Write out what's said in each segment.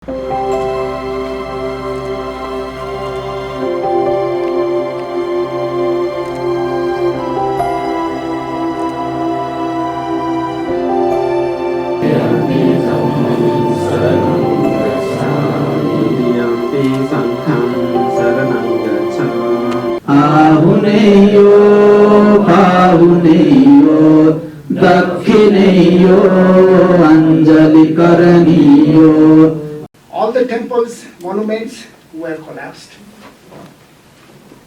Ahuneyo, Pahuneyo, Dakhineyo, Anjali Karaniyo. All the temples, monuments were collapsed.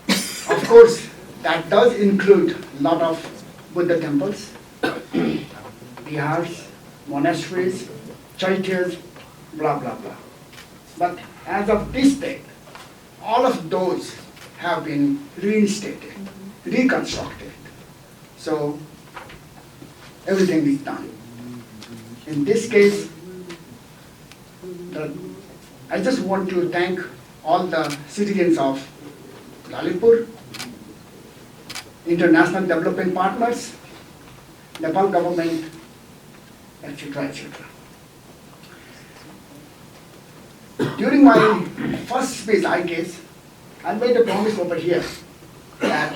Of course, that does include a lot of Buddha temples, vihars, monasteries, churches, blah, blah, blah. But as of this date, all of those have been reinstated, reconstructed. So everything is done. In this case, I just want to thank all the citizens of Lalitpur, international development partners, Nepal government, etc., etc. During my first speech, I guess, I made a promise over here that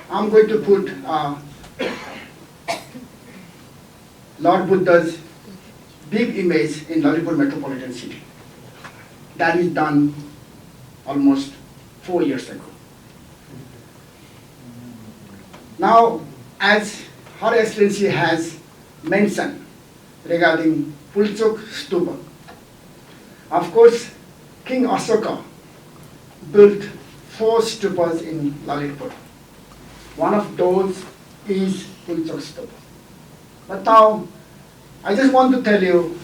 I'm going to put Lord Buddha's big image in Lalitpur metropolitan city. That is done almost 4 years ago. Now, as Her Excellency has mentioned regarding Pulchok Stupa, of course, King Ashoka built 4 stupas in Lalitpur. One of those is Pulchok Stupa. But now, I just want to tell you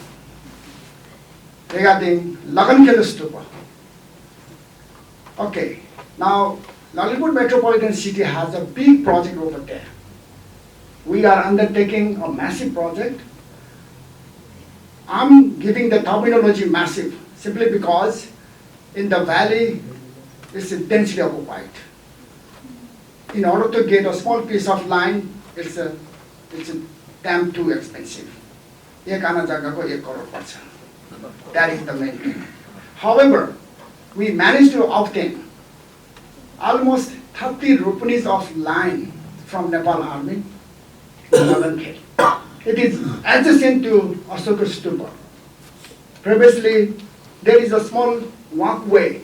regarding Lagankhela Stupa. Okay, now Lalitpur metropolitan city has a big project over there. We are undertaking a massive project. I'm giving the terminology massive simply because in the valley it's densely occupied. In order to get a small piece of land, it's a damn too expensive. Ek ana jaga ko 1 crore parcha. That is the main thing. However, we managed to obtain almost 30 rupees of land from Nepal Army in Lagankhel. It is adjacent to Ashoka Stupa. Previously, there is a small walkway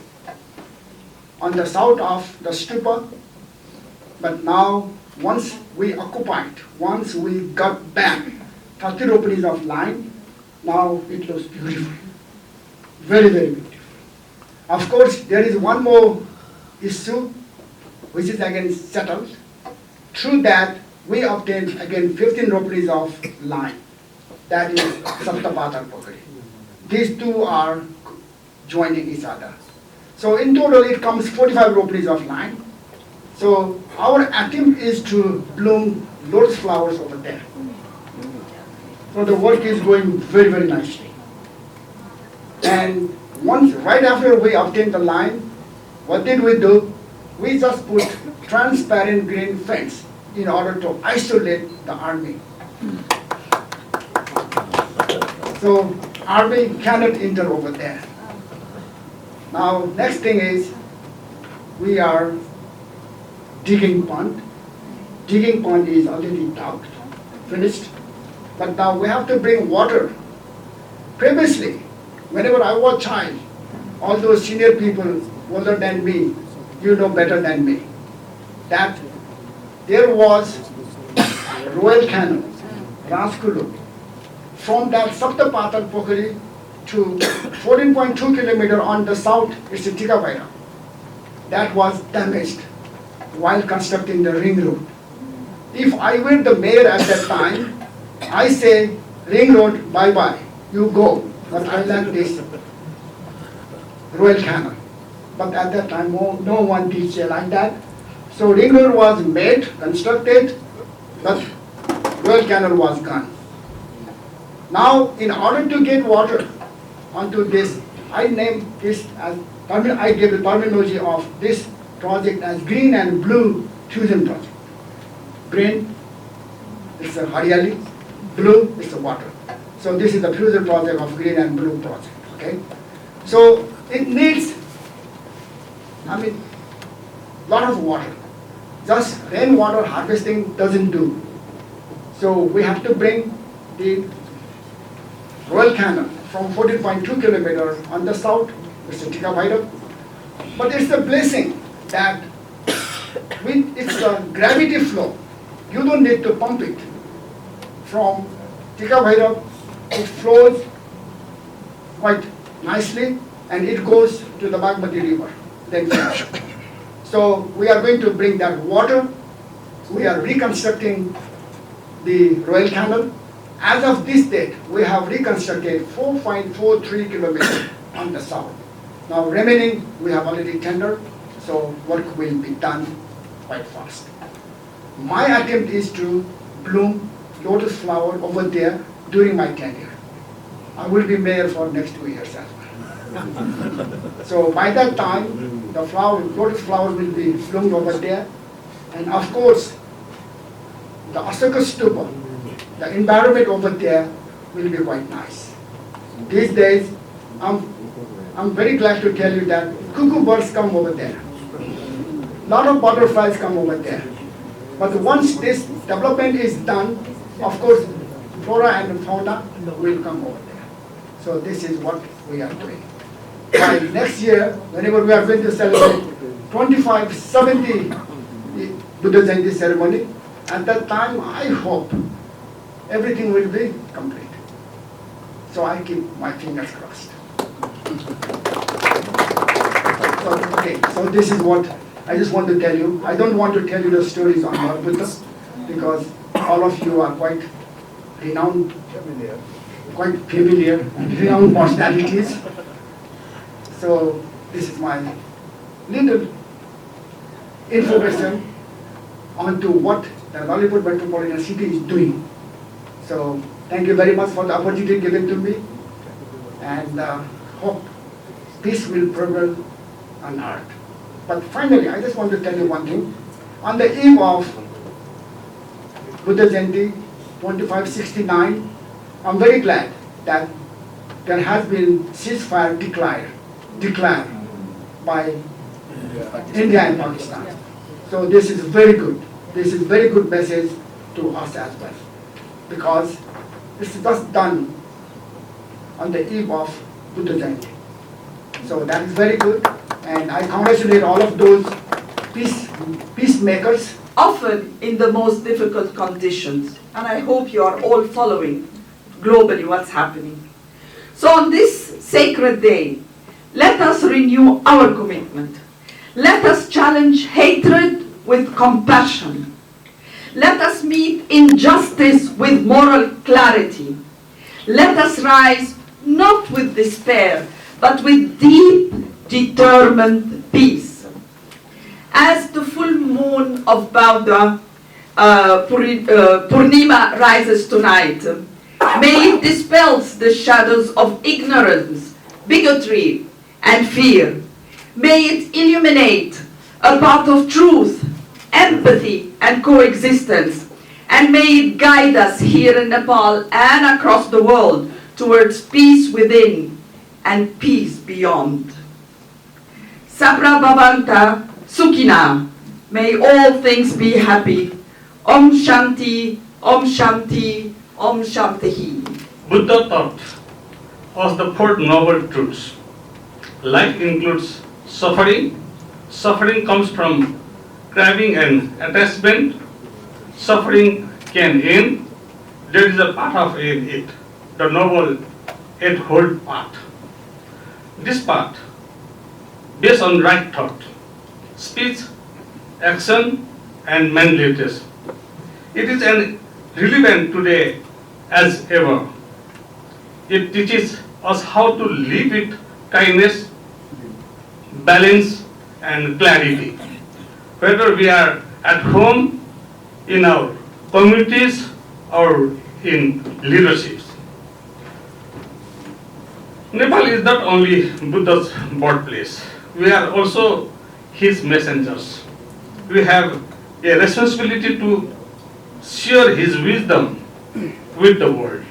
on the south of the stupa, but now once we occupied, once we got back 30 rupees of land, now it looks beautiful. Very, very beautiful. Of course, there is one more issue which is again settled. Through that, we obtained again 15 rupees of land. That is Saptapatal Pokari. These two are joining each other. So in total, it comes 45 rupees of land. So our attempt is to bloom lotus flowers over there. So the work is going very, very nicely. And once, right after we obtained the line, what did we do? We just put transparent green fence in order to isolate the army. So army cannot enter over there. Now next thing is we are digging pond. Digging pond is already dug, finished. But now we have to bring water. Previously, whenever I was child, all those senior people older than me, you know better than me, that there was Royal Canal, Raskulu, from that Saptapatal Pokari to 14.2 kilometer on the south, it's Tikavaira. That was damaged while constructing the ring road. If I were the mayor at that time, I say, ring road, bye-bye, you go, but I like this Royal Canal. But at that time, no one did say like that. So ring road was made, constructed, but Royal Canal was gone. Now, in order to get water onto this, I named this as, I gave the terminology of this project as green and blue fusion project. Green, it's a Haryali, blue is the water. So this is the fusion project of green and blue project, okay? So it needs, lot of water. Just rainwater harvesting doesn't do. So we have to bring the Royal Canal from 14.2 kilometers on the south, Mr. Tika Bhairav. But it's a blessing that it's a gravity flow. You don't need to pump it. From Tika Bhairav, it flows quite nicely and it goes to the Bagmati River. Then so we are going to bring that water. We are reconstructing the Royal Canal. As of this date, we have reconstructed 4.43 kilometers on the south. Now remaining, we have already tendered, so work will be done quite fast. My attempt is to bloom lotus flower over there during my tenure. I will be mayor for next 2 years as well. So by that time, the lotus flower will be bloomed over there. And of course, the Ashoka Stupa, the environment over there will be quite nice. These days, I'm very glad to tell you that cuckoo birds come over there. Lot of butterflies come over there. But once this development is done, of course, flora and fauna will come over there. So this is what we are doing. By next year, whenever we are going to celebrate 2570 Buddha Jayanti ceremony, at that time I hope everything will be complete. So I keep my fingers crossed. So this is what I just want to tell you. I don't want to tell you the stories on our Buddha because all of you are quite renowned, quite familiar, renowned personalities. So this is my little information onto what the Lollywood Metropolitan City is doing. So thank you very much for the opportunity given to me, and hope peace will prevail on earth. But finally, I just want to tell you one thing. On the eve of Buddha Jayanti 2569, I'm very glad that there has been ceasefire declared by India and Pakistan. So this is very good. This is very good message to us as well, because this is just done on the eve of Buddha Jayanti. So that is very good, and I congratulate all of those peacemakers. Often in the most difficult conditions, and I hope you are all following globally what's happening. So on this sacred day, let us renew our commitment. Let us challenge hatred with compassion. Let us meet injustice with moral clarity. Let us rise not with despair, but with deep, determined peace. As the full moon of Bauda Purnima rises tonight, may it dispels the shadows of ignorance, bigotry, and fear. May it illuminate a path of truth, empathy, and coexistence, and may it guide us here in Nepal and across the world towards peace within and peace beyond. Sabra Bhavanta Sukhina, may all things be happy. Om Shanti, Om Shanti, Om Shanti. Buddha taught us the four noble truths. Life includes suffering. Suffering comes from craving and attachment. Suffering can end. There is a path of it, the noble eightfold path. This path, based on right thought, speech, action, and manliness, it is relevant today as ever. It teaches us how to live with kindness, balance, and clarity. Whether we are at home, in our communities, or in leaderships. Nepal is not only Buddha's birthplace, we are also his messengers. We have a responsibility to share his wisdom with the world.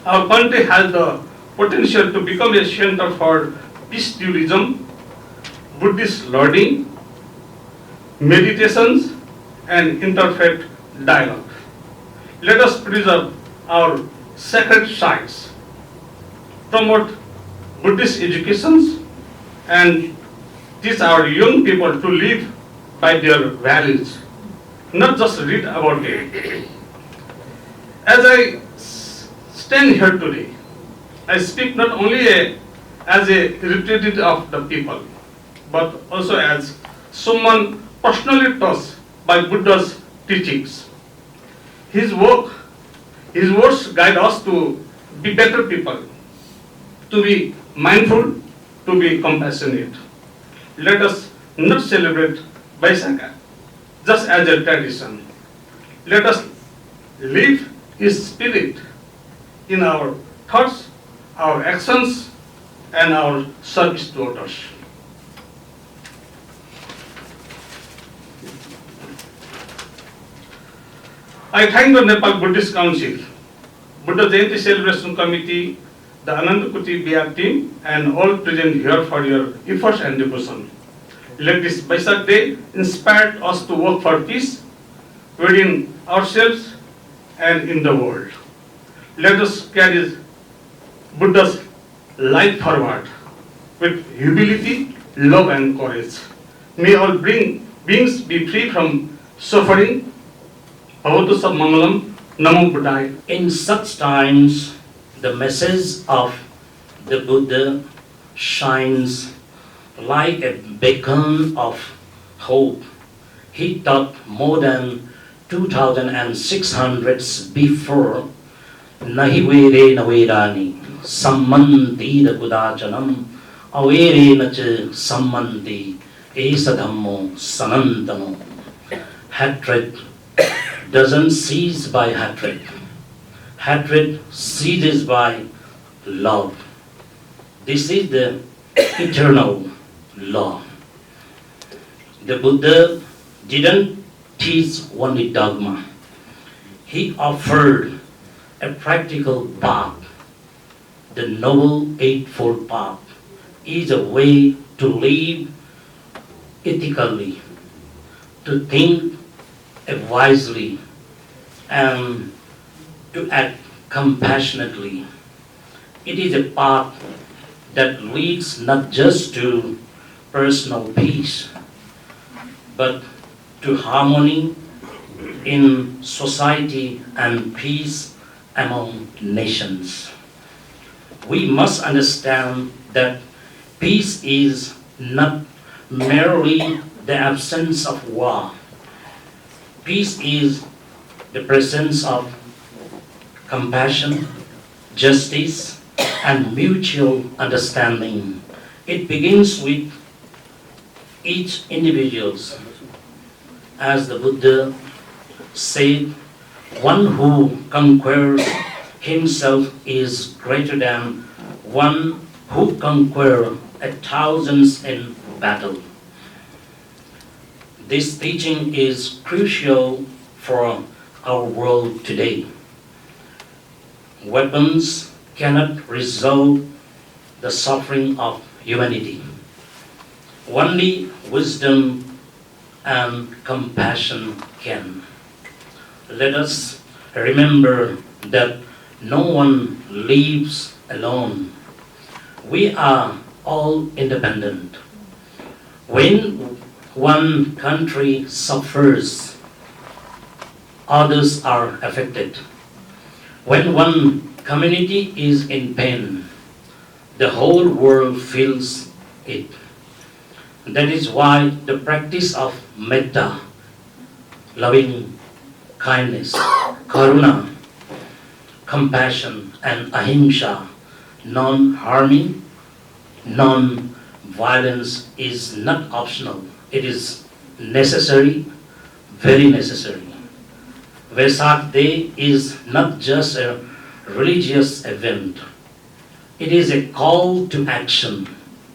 Our country has the potential to become a center for peace tourism, Buddhist learning, meditations, and interfaith dialogue. Let us preserve our sacred sites, promote Buddhist educations, and teach our young people to live by their values, not just read about it. As I stand here today, I speak not only as a representative of the people, but also as someone personally touched by Buddha's teachings. His words guide us to be better people, to be mindful, to be compassionate. Let us not celebrate Vaisakha just as a tradition. Let us live His spirit in our thoughts, our actions, and our service to others. I thank the Nepal Buddhist Council, Buddha Jayanti Celebration Committee, the Anandakuti Bihar team, and all present here for your efforts and devotion. Let this Vesak Day inspire us to work for peace within ourselves and in the world. Let us carry Buddha's life forward with humility, love, and courage. May all beings be free from suffering. Bhavatu Sab Mangalam, Namo Buddhaya. In such times, the message of the Buddha shines like a beacon of hope. He taught more than 2,600 before Nahi vere na verani sammanti da kudachanam avere na cha sammanti esa dhammo sanantamo. Hatred doesn't cease by hatred. Hatred ceases by love. This is the eternal law. The Buddha didn't teach only dogma. He offered a practical path. The Noble Eightfold Path is a way to live ethically, to think wisely, and to act compassionately. It is a path that leads not just to personal peace, but to harmony in society and peace among nations. We must understand that peace is not merely the absence of war. Peace is the presence of compassion, justice, and mutual understanding. It begins with each individual. As the Buddha said, one who conquers himself is greater than one who conquers 1,000 in battle. This teaching is crucial for our world today. Weapons cannot resolve the suffering of humanity. Only wisdom and compassion can. Let us remember that no one lives alone. We are all independent. When one country suffers, others are affected. When one community is in pain, the whole world feels it. That is why the practice of metta, loving kindness, karuna, compassion, and ahimsa, non-harming, non-violence, is not optional. It is necessary, very necessary. Vesak Day is not just a religious event. It is a call to action.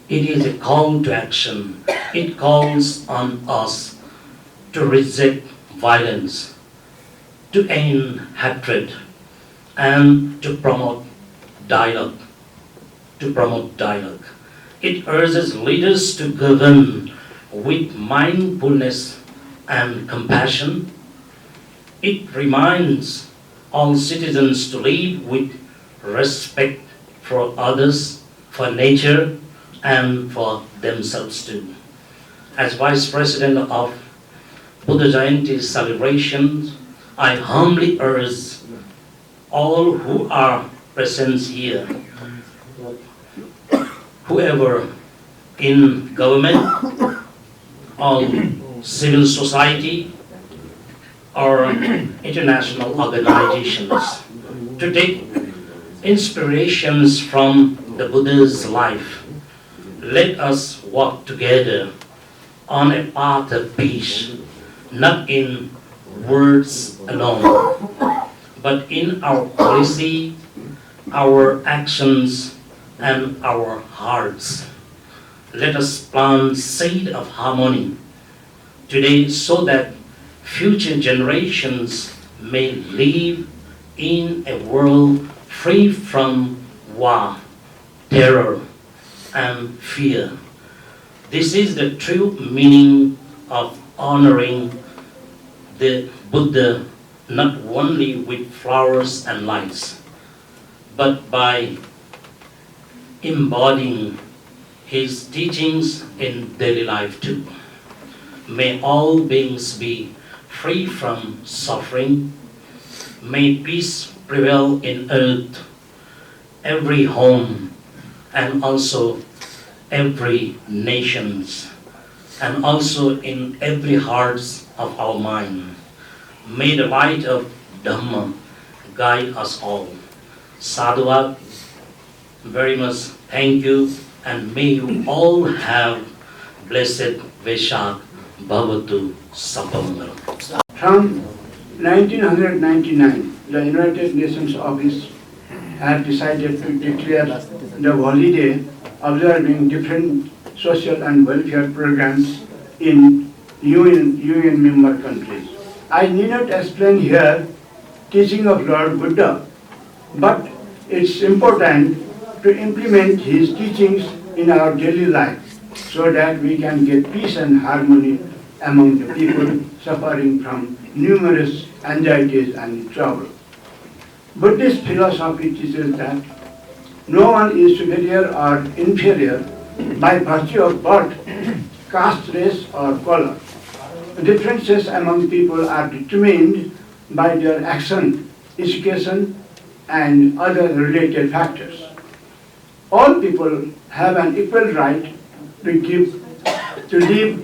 It is a call to action. It calls on us to reject violence, to end hatred, and to promote dialogue, to promote dialogue. It urges leaders to govern with mindfulness and compassion. It reminds all citizens to live with respect for others, for nature, and for themselves too. As Vice President of Dhajyan Celebration, I humbly urge all who are present here, whoever in government, all civil society, or international organizations, to take inspirations from the Buddha's life. Let us walk together on a path of peace, not in words alone, but in our policy, our actions, and our hearts. Let us plant seed of harmony today so that future generations may live in a world free from war, terror, and fear. This is the true meaning of honoring the Buddha, not only with flowers and lights, but by embodying his teachings in daily life too. May all beings be free from suffering. May peace prevail in earth, every home, and also every nations, and also in every hearts of our mind. May the light of Dhamma guide us all. Sadhuvat, very much thank you, and may you all have blessed Vesak Bhavatu Sapamangalam. From 1999, the United Nations Office had decided to declare the holiday observing different social and welfare programs in UN member countries. I need not explain here teaching of Lord Buddha, but it's important to implement his teachings in our daily life so that we can get peace and harmony among the people suffering from numerous anxieties and trouble. Buddhist philosophy teaches that no one is superior or inferior by virtue of birth, caste, race, or color. Differences among people are determined by their action, education, and other related factors. All people have an equal right to live,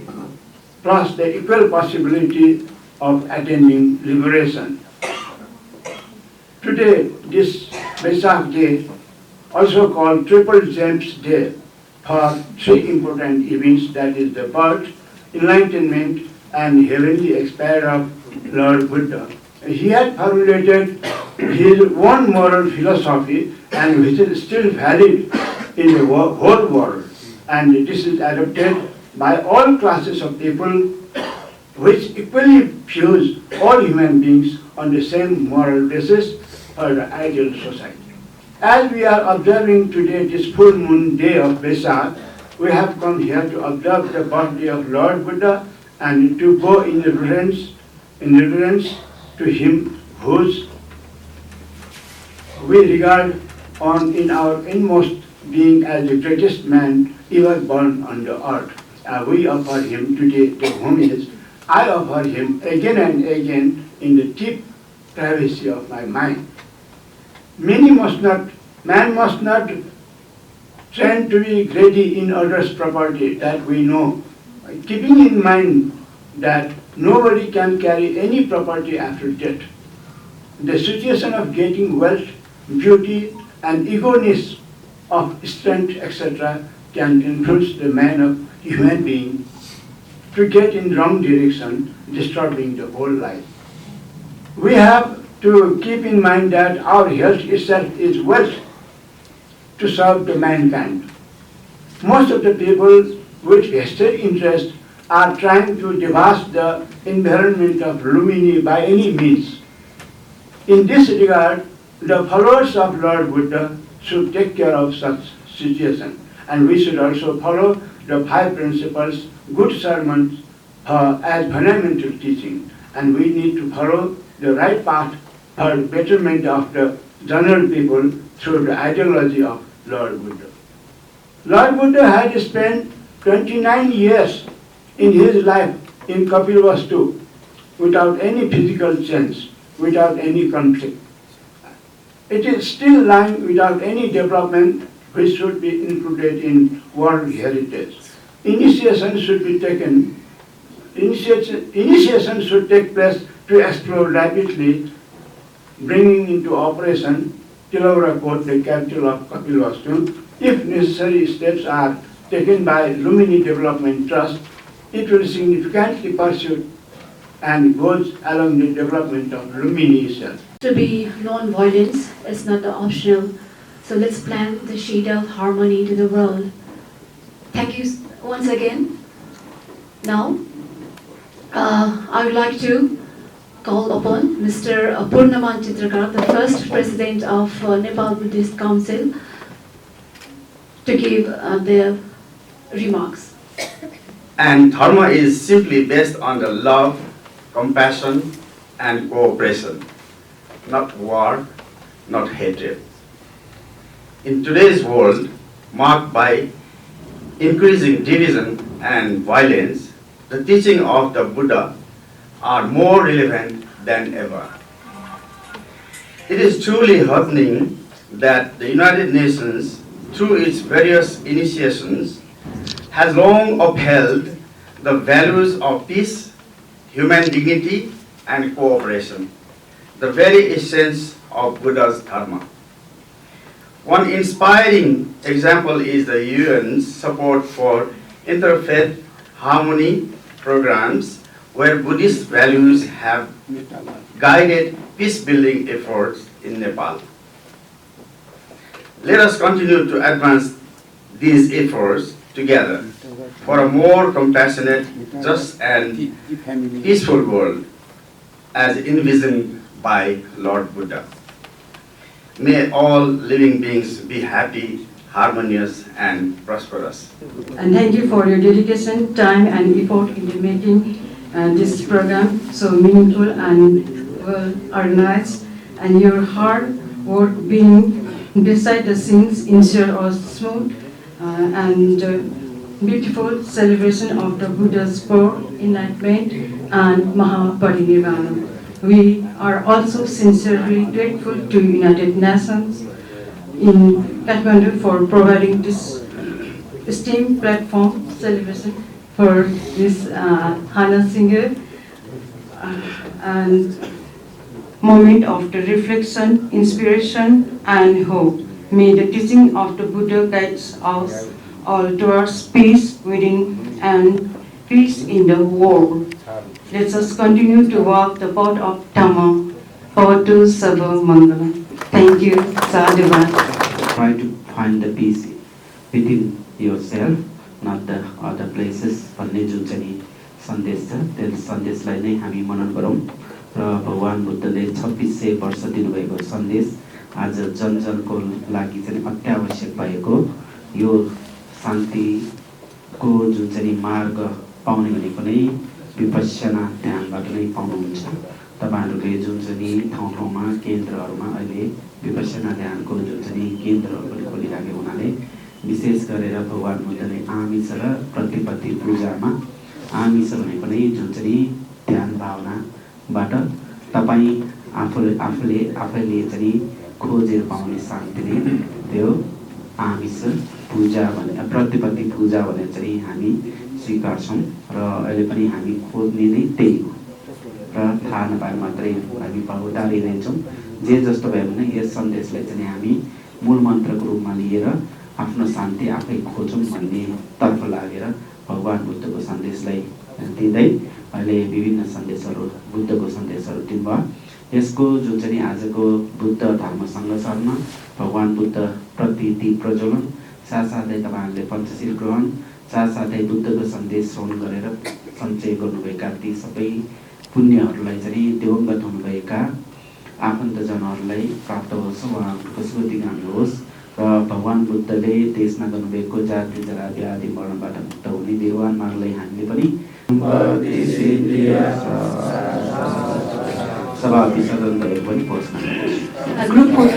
plus the equal possibility of attaining liberation. Today, this Vesak Day, also called Triple Gems Day, for three important events, that is the birth, enlightenment, and heavenly expiry of Lord Buddha. He had formulated his own moral philosophy, and which is still valid in the whole world. And this is adopted by all classes of people, which equally fuse all human beings on the same moral basis for the ideal society. As we are observing today this full moon day of Vesak, we have come here to observe the birthday of Lord Buddha and to go in reverence to him whose we regard in our inmost being as the greatest man ever born on the earth. We offer him today the homage. I offer him again and again in the deep privacy of my mind. Man must not train to be greedy in others' property, that we know, keeping in mind that nobody can carry any property after death. The situation of getting wealth, beauty, and eagerness of strength, etc., can influence the man of human being to get in wrong direction, disturbing the whole life. We have to keep in mind that our health itself is wealth to serve the mankind. Most of the people with vested interest are trying to devastate the environment of Lumini by any means. In this regard, the followers of Lord Buddha should take care of such situation. And we should also follow the 5 principles, good sermons as fundamental teaching. And we need to follow the right path for betterment of the general people through the ideology of Lord Buddha. Lord Buddha had spent 29 years in his life in Kapilavastu without any physical change, without any conflict. It is still lying without any development which should be included in World Heritage. Initiation should be taken. Initiation should take place to explore rapidly, bringing into operation Tilaura Port, the capital of Kapilavastu. If necessary steps are taken by Lumini Development Trust, it will significantly pursue and goes along the development of Lumini itself. To be non-violence is not optional, so let's plant the seed of harmony to the world. Thank you once again. Now, I would like to call upon Mr. Purnaman Chitrakar, the first president of Nepal Buddhist Council, to give their remarks. And dharma is simply based on the love, compassion, and cooperation, not war, not hatred. In today's world, marked by increasing division and violence, the teaching of the Buddha are more relevant than ever. It is truly heartening that the United Nations, through its various initiations, has long upheld the values of peace, human dignity, and cooperation, the very essence of Buddha's Dharma. One inspiring example is the UN's support for interfaith harmony programs, where Buddhist values have guided peace-building efforts in Nepal. Let us continue to advance these efforts together for a more compassionate, just, and peaceful world as envisioned by Lord Buddha. May all living beings be happy, harmonious, and prosperous. And thank you for your dedication, time, and effort in making this program so meaningful and well organized, and your hard work being beside the scenes ensure a smooth and beautiful celebration of the Buddha's birth, enlightenment, and Mahaparinirvana. We are also sincerely grateful to United Nations in Kathmandu for providing this esteemed platform celebration for this Hana singer and moment of the reflection, inspiration, and hope. May the teaching of the Buddha guides us all towards peace within and peace in the world. Let us continue to walk the path of Dhamma. Bhavatu Sabha Mangala. Thank you. Sadhuvat. Try to find the peace within yourself, not the other places. भन्ने जुन चाहिँ सन्देश छ त्यो सन्देशलाई नै हामी मनन गरौँ र भगवान बुद्धले 2600 वर्ष दिनुभएको सन्देश आज जनको लागि चाहिँ अत्यावश्यक भएको यो शान्तिको जुन चाहिँ मार्ग पाउने भनेको नै विपश्यना ध्यानबाट नै पाउनुहुन्छ। तपाईहरुले जुन चाहिँ ठाउँ-ठाउँमा केन्द्रहरुमा अहिले विपश्यना ध्यानको जुन चाहिँ केन्द्रहरु पनि खोलिराखेको हुनाले विशेष गरेर भगवान बुद्धले आमिष र प्रतिपत्ति पूजामा आमिष भनेको नै जुन चाहिँ ध्यान भावनाबाट तपाई आफैले चाहिँ खोजेर पाउने शान्ति नै त्यो आमिष पूजा भने प्रतिपत्ति पूजा भनेर चाहिँ हामी स्वीकार्छौं र अहिले पनि हामी खोज्ने नै त्यही हो र थाहा नपाए मात्रै हामी पहुटारिरहेछौं। जे जस्तो भए पनि यस सन्देशलाई चाहिँ हामी मूल मन्त्रको रूपमा लिएर आफ्नो शान्ति आफै खोजौं भन्ने तर्फ लागेर भगवान बुद्धको सन्देशलाई दिँदै अहिले विभिन्न सन्देशहरू बुद्धको सन्देशहरू दिनुभयो। यसको जुन चाहिँ आजको बुद्ध धर्म संघर्षमा भगवान बुद्ध प्रति दीप प्रज्वलन साथसाथै तपाईहरुले पञ्चशील ग्रहण साथसाथै बुद्धको सन्देश श्रवण गरेर सञ्चय गर्नुभएका ती सबै पुण्यहरूलाई चाहिँ दिवंगत हुनुभएका आफन्तजनहरूलाई प्राप्त होस्, उहाँहरूको स्मृति गान होस् र भगवान बुद्धले देशमा गर्नुभएको जाति जरा व्याधि मरणबाट मुक्त हुने निर्वाण मार्गलाई हामीले पनि सभा विसर्जन भएको पनि घोषणा गर्दछौँ।